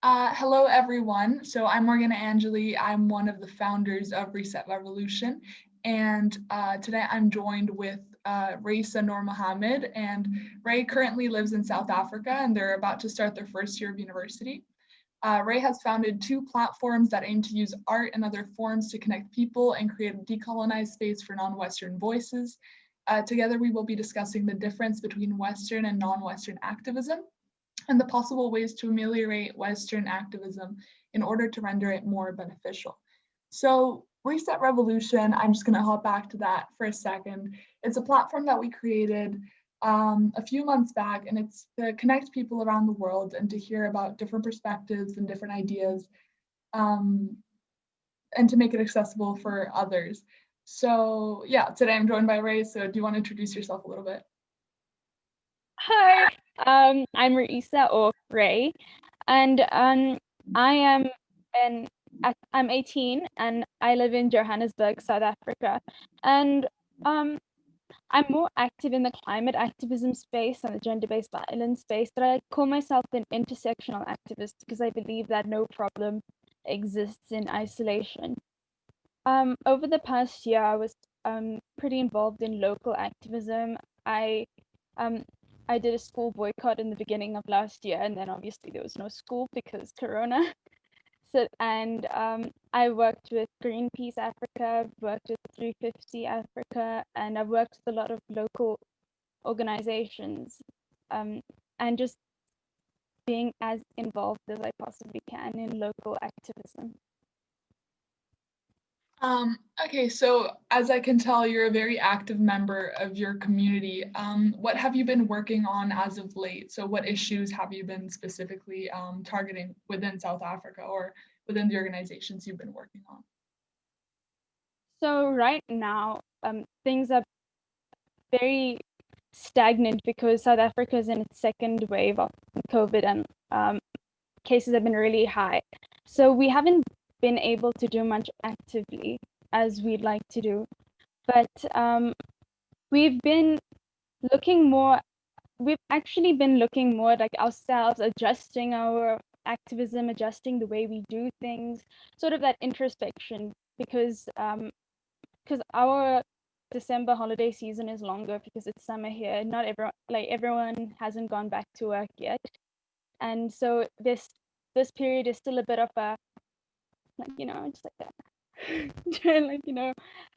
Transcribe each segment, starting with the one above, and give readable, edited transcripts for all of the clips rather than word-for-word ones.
Hello, everyone. So I'm Morgana Angeli. I'm one of the founders of Reset Revolution. And today I'm joined with Raeesah Noor-Mahomed. And Ray currently lives in South Africa, and they're about to start their first year of university. Ray has founded two platforms that aim to use art and other forms to connect people and create a decolonized space for non-Western voices. Together, we will be discussing the difference between Western and non-Western activism and the possible ways to ameliorate Western activism in order to render it more beneficial. So Reset Revolution, I'm just gonna hop back to that for a second. It's a platform that we created a few months back, and it's to connect people around the world and to hear about different perspectives and different ideas, and to make it accessible for others. So yeah, today I'm joined by Ray. So do you want to introduce yourself a little bit? Hi, I'm Raeesah or Ray, and I'm 18 and I live in Johannesburg, South Africa, and I'm more active in the climate activism space and the gender-based violence space, but I call myself an intersectional activist because I believe that no problem exists in isolation. Over the past year, I was pretty involved in local activism. I um, I did a school boycott in the beginning of last year, and then obviously there was no school because Corona. So, and I worked with Greenpeace Africa, worked with 350 Africa, and I've worked with a lot of local organizations, and just being as involved as I possibly can in local activism. Okay, so as I can tell, you're a very active member of your community. What have you been working on as of late? So what issues have you been specifically targeting within South Africa or within the organizations you've been working on? So right now, things are very stagnant because South Africa is in its second wave of COVID, and cases have been really high. So we haven't been able to do much actively as we'd like to do, but we've been looking more. We've actually been looking more like ourselves, adjusting our activism, adjusting the way we do things, sort of that introspection, because our December holiday season is longer because it's summer here. Not everyone hasn't gone back to work yet, and so this period is still a bit of a just like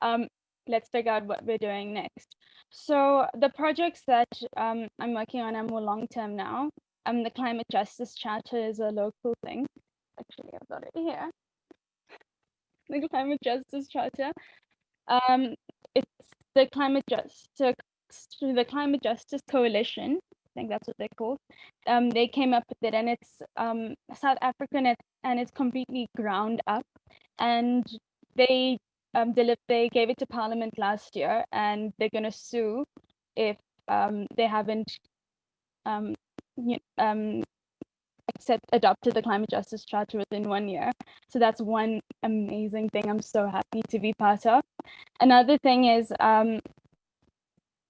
that, let's figure out what we're doing next. So the projects that I'm working on are more long term now. The Climate Justice Charter is a local thing. Actually, I've got it here. The Climate Justice Charter. It's the Climate Justice Coalition. I think that's what they're called. They came up with it, and it's South African, and it's completely ground up. And they gave it to Parliament last year, and they're going to sue if they haven't adopted the Climate Justice Charter within 1 year. So that's one amazing thing I'm so happy to be part of. Another thing is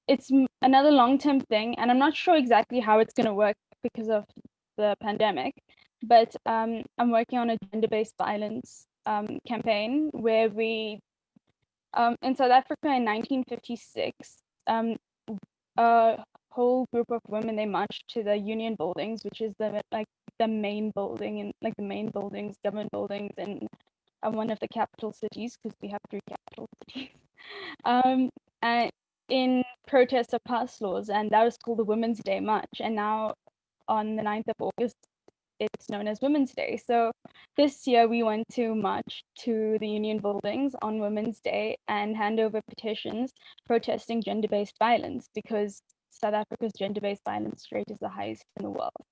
it's another long-term thing, and I'm not sure exactly how it's going to work because of the pandemic, but I'm working on a gender-based violence campaign where we, in South Africa in 1956, a whole group of women, they marched to the Union buildings, which is the main building and the main buildings, government buildings in one of the capital cities, because we have 3 capital cities, and in protest of past laws, and that was called the Women's Day March. And now on the 9th of August, it's known as Women's Day. So this year we went to march to the Union buildings on Women's Day and hand over petitions protesting gender-based violence, because South Africa's gender-based violence rate is the highest in the world.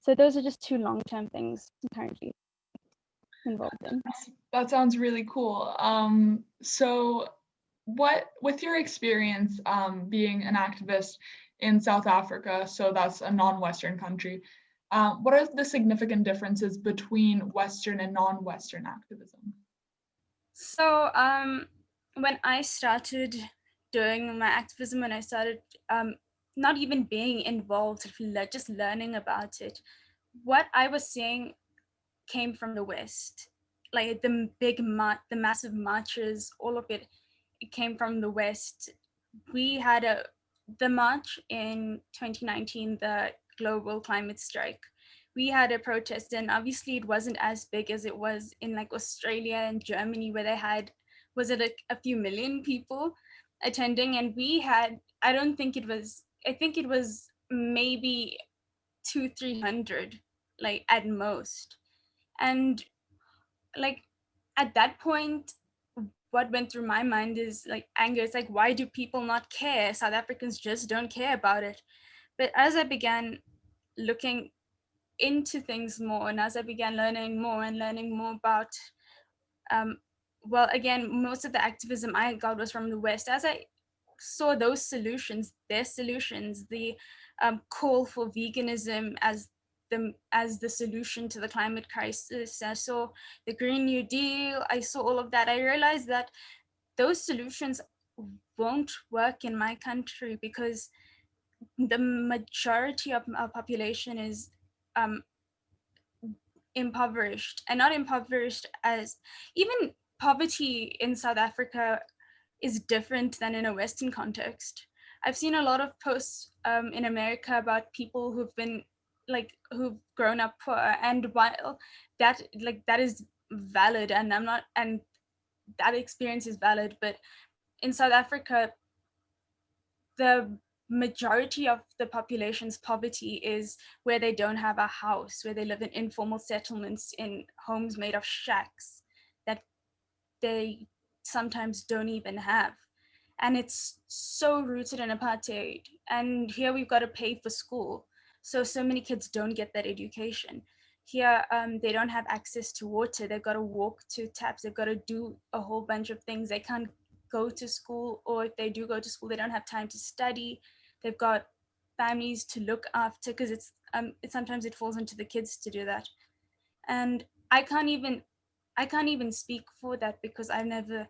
So those are just 2 long-term things I'm currently involved in. That sounds really cool. So with your experience being an activist in South Africa, so that's a non-Western country, what are the significant differences between Western and non-Western activism? So when I started doing my activism, when I started not even being involved, just learning about it, what I was seeing came from the West. Like the massive marches, all of it came from the West. We had the march in 2019, the global climate strike. We had a protest, and obviously it wasn't as big as it was in like Australia and Germany, where they had, was it a few million people attending, and we had, I don't think it was, I think it was maybe 200-300, like at most. And like at that point, what went through my mind is like anger. It's like, why do people not care? South Africans just don't care about it. But as I began looking into things more, and as I began learning more and learning more about, well, again, most of the activism I got was from the West. As I saw those solutions, their solutions, the call for veganism as the solution to the climate crisis. I saw the Green New Deal. I saw all of that. I realized that those solutions won't work in my country because the majority of our population is impoverished, and not impoverished as, even poverty in South Africa is different than in a Western context. I've seen a lot of posts in America about people who've been like, who've grown up poor, and while that, like, that is valid, and I'm not, and that experience is valid, but in South Africa, the majority of the population's poverty is where they don't have a house, where they live in informal settlements in homes made of shacks that they sometimes don't even have. And it's so rooted in apartheid. And here we've got to pay for school. So many kids don't get that education. Here, they don't have access to water. They've got to walk to taps. They've got to do a whole bunch of things. They can't go to school, or if they do go to school, they don't have time to study. They've got families to look after, because it's sometimes it falls into the kids to do that. And I can't even speak for that because I've never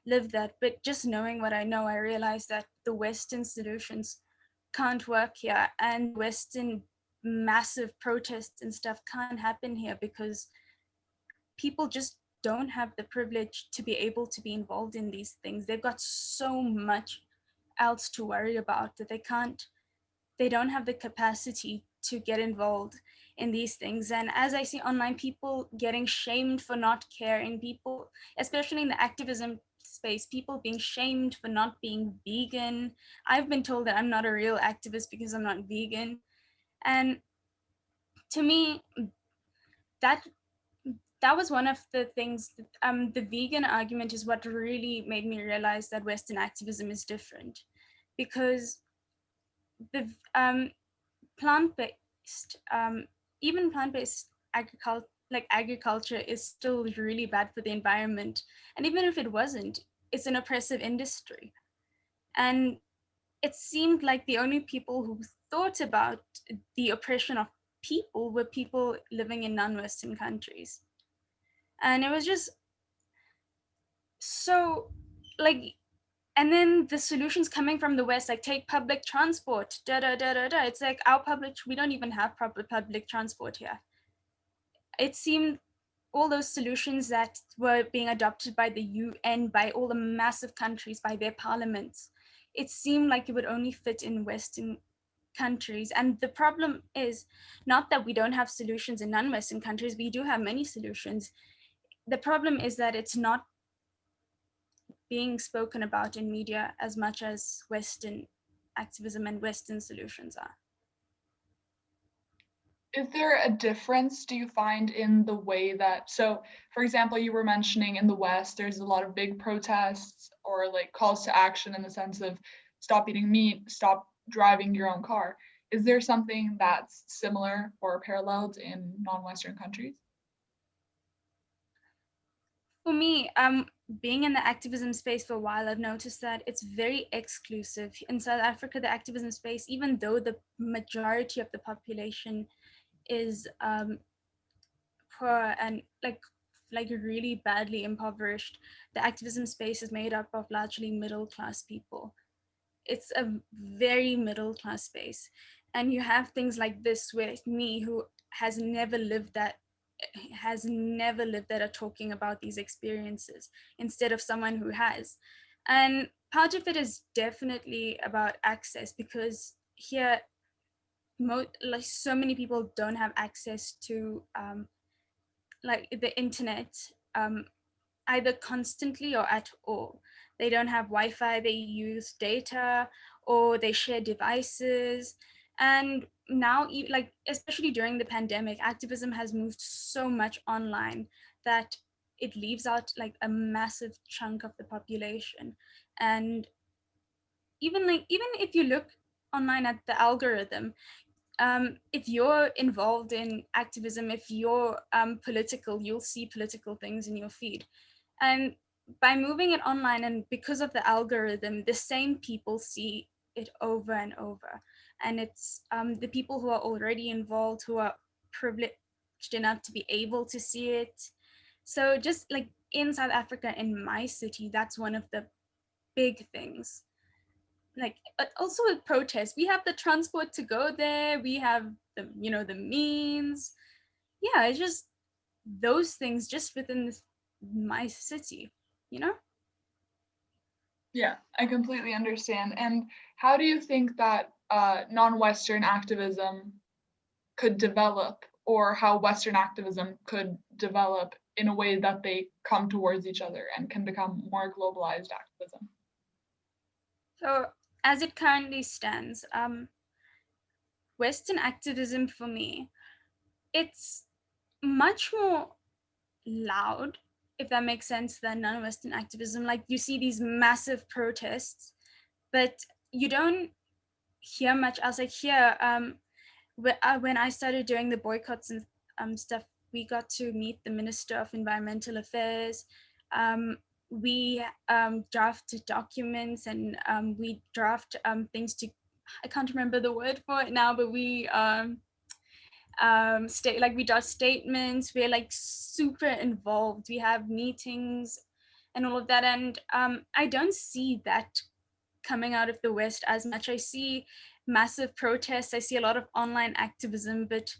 lived that. But just knowing what I know, I realize that the Western solutions can't work here, and Western massive protests and stuff can't happen here because people just don't have the privilege to be able to be involved in these things. They've got so much else to worry about that they don't have the capacity to get involved in these things. And as I see online, people getting shamed for not caring, people, especially in the activism space, people being shamed for not being vegan. I've been told that I'm not a real activist because I'm not vegan. And to me, that was one of the things, the vegan argument is what really made me realize that Western activism is different, because the plant-based, even plant-based agriculture is still really bad for the environment. And even if it wasn't, it's an oppressive industry. And it seemed like the only people who thought about the oppression of people were people living in non-Western countries. And it was just so like, and then the solutions coming from the West, like take public transport, da da da da da. It's like we don't even have proper public transport here. It seemed all those solutions that were being adopted by the UN, by all the massive countries, by their parliaments, it seemed like it would only fit in Western countries. And the problem is not that we don't have solutions in non-Western countries, we do have many solutions. The problem is that it's not being spoken about in media as much as Western activism and Western solutions are. Is there a difference, do you find, in the way that, so for example, you were mentioning in the West, there's a lot of big protests or like calls to action in the sense of stop eating meat, stop driving your own car. Is there something that's similar or paralleled in non-Western countries? For me, being in the activism space for a while, I've noticed that it's very exclusive. In South Africa, the activism space, even though the majority of the population is poor and like really badly impoverished, the activism space is made up of largely middle class people. It's a very middle class space. And you have things like this with me, who has never lived that has never lived that are talking about these experiences instead of someone who has. And part of it is definitely about access, because here like so many people don't have access to like the internet, either constantly or at all. They don't have Wi-Fi, they use data, or they share devices. And now, like especially during the pandemic, activism has moved so much online that it leaves out like a massive chunk of the population. And even if you look online at the algorithm, if you're involved in activism, if you're political, you'll see political things in your feed. And by moving it online, and because of the algorithm, the same people see it over and over. And it's the people who are already involved, who are privileged enough to be able to see it. So just like in South Africa, in my city, that's one of the big things. Like also with protests, we have the transport to go there, we have the the means. Yeah, it's just those things just within my city, you know. Yeah, I completely understand. And how do you think that non-Western activism could develop, or how Western activism could develop in a way that they come towards each other and can become more globalized activism? So as it currently stands, Western activism for me, it's much more loud, if that makes sense, than non-Western activism. Like you see these massive protests, but you don't hear much else. Like here, when I started doing the boycotts and stuff, we got to meet the Minister of Environmental Affairs. We drafted documents, and we draft things to, I can't remember the word for it now, but we we draft statements. We're like super involved. We have meetings and all of that. And I don't see that coming out of the West as much. I see massive protests, I see a lot of online activism, but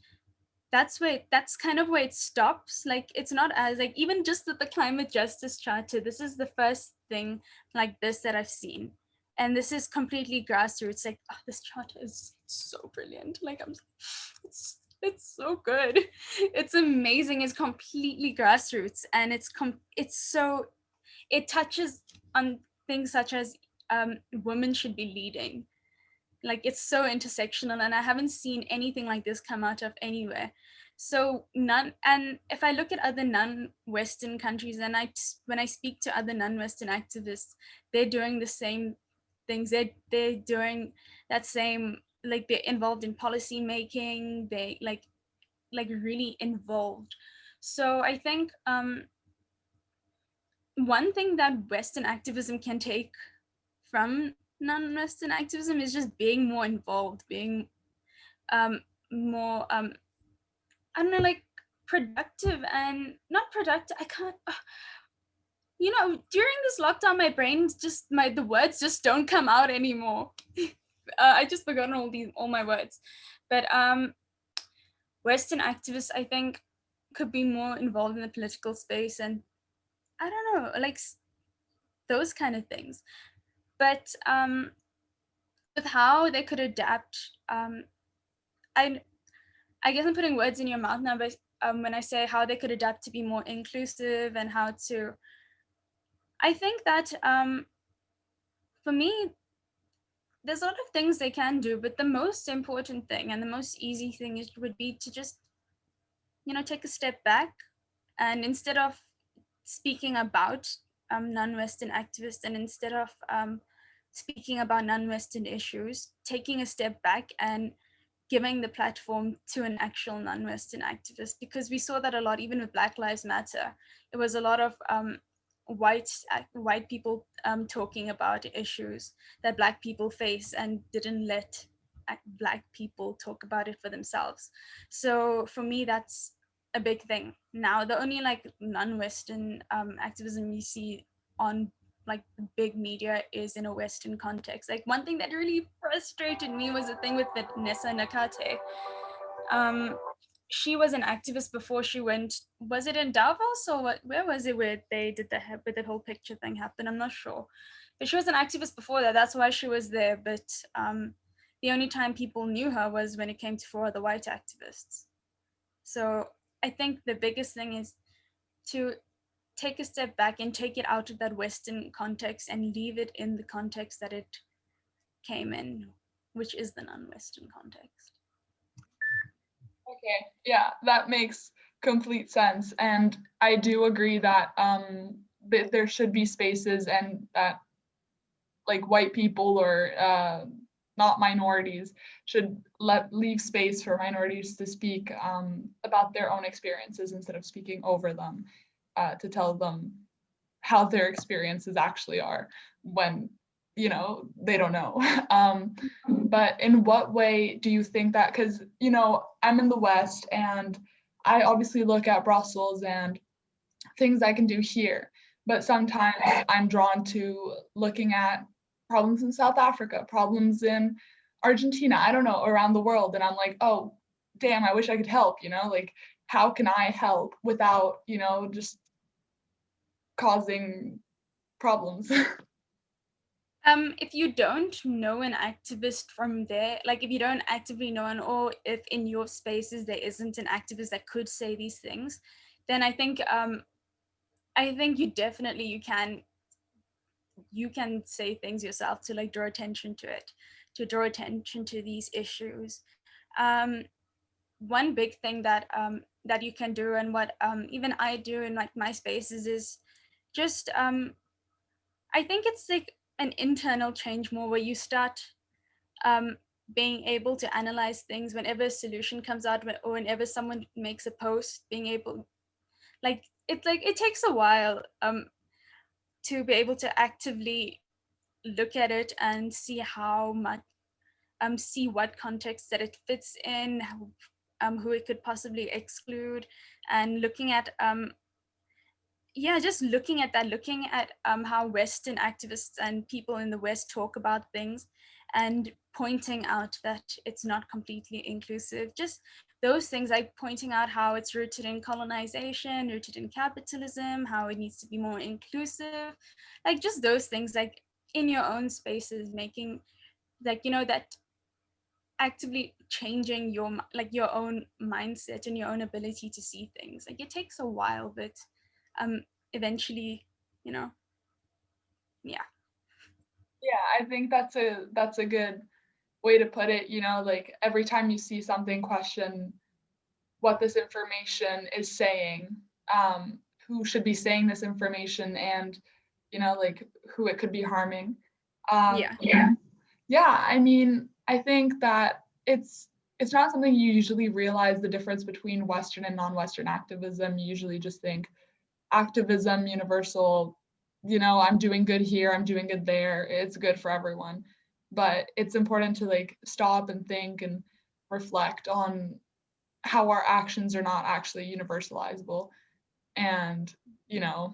that's kind of where it stops. Like it's not as like, even just the climate justice charter, this is the first thing like this that I've seen. And this is completely grassroots. Like, oh, this charter is so brilliant. Like it's so good. It's amazing. It's completely grassroots, and it's so, it touches on things such as women should be leading. Like it's so intersectional, and I haven't seen anything like this come out of anywhere. So none, and if I look at other non-Western countries, and when I speak to other non-Western activists, they're doing the same things. They're doing that same, like they're involved in policy making. They like really involved. So I think one thing that Western activism can take from non-Western activism is just being more involved, being more I don't know, like productive. And not productive, I can't during this lockdown, my brain's just the words just don't come out anymore. I just forgotten all my words. But Western activists, I think, could be more involved in the political space, and I don't know, like those kind of things. But with how they could adapt, I I guess I'm putting words in your mouth now, but when I say how they could adapt to be more inclusive, and how to, I think that for me, there's a lot of things they can do, but the most important thing and the most easy thing would be to just, take a step back, and instead of speaking about non-Western activists, and instead of speaking about non-Western issues, taking a step back and giving the platform to an actual non-Western activist, because we saw that a lot, even with Black Lives Matter. It was a lot of white people talking about issues that Black people face, and didn't let Black people talk about it for themselves. So for me, that's a big thing. Now, the only like non-Western activism you see on like big media is in a Western context. Like one thing that really frustrated me was the thing with Vanessa Nakate. Um, she was an activist before she went, was it in Davos or what, where was it where they did where that whole picture thing happened? I'm not sure. But she was an activist before that, that's why she was there. But the only time people knew her was when it came to 4 other white activists. So I think the biggest thing is to take a step back and take it out of that Western context and leave it in the context that it came in, which is the non-Western context. Okay, yeah, that makes complete sense. And I do agree that there should be spaces and that like white people or not minorities should leave space for minorities to speak about their own experiences instead of speaking over them, to tell them how their experiences actually are when, you know, they don't know. But in what way do you think that, because, you know, I'm in the West and I obviously look at Brussels and things I can do here, but sometimes I'm drawn to looking at problems in South Africa, problems in Argentina, I don't know, around the world. And I'm like, oh, damn, I wish I could help, you know, like, how can I help without, you know, just causing problems? If you don't know an activist from there, like if you don't actively know one, or if in your spaces there isn't an activist that could say these things, then I think you can say things yourself to like draw attention to it, to draw attention to these issues. One big thing that that you can do, and what even I do in like my spaces, is just I think it's like an internal change more, where you start being able to analyze things whenever a solution comes out, or whenever someone makes a post, being able, like it takes a while to be able to actively look at it and see how much see what context that it fits in, who it could possibly exclude, and looking at yeah, just looking at that, looking at how Western activists and people in the West talk about things, and pointing out that it's not completely inclusive. Just those things, like pointing out how it's rooted in colonization, rooted in capitalism, how it needs to be more inclusive, like just those things, like in your own spaces, making, like, you know, that actively changing your like your own mindset and your own ability to see things. Like it takes a while, but um eventually, you know, yeah. Yeah, I think that's a good way to put it, you know, like every time you see something, question what this information is saying, who should be saying this information, and, you know, like who it could be harming. Yeah. Yeah, I mean, I think that it's not something you usually realize the difference between Western and non-Western activism. You usually just think activism, universal, you know, I'm doing good here, I'm doing good there, it's good for everyone. But it's important to like stop and think and reflect on how our actions are not actually universalizable. And, you know,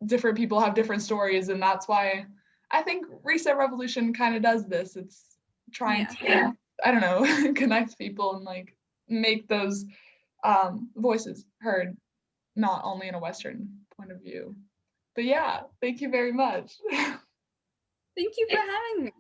different people have different stories. And that's why I think Reset Revolution kind of does this. It's trying to, I don't know, connect people and like make those voices heard, not only in a Western point of view. But yeah, thank you very much. Thank you for having me.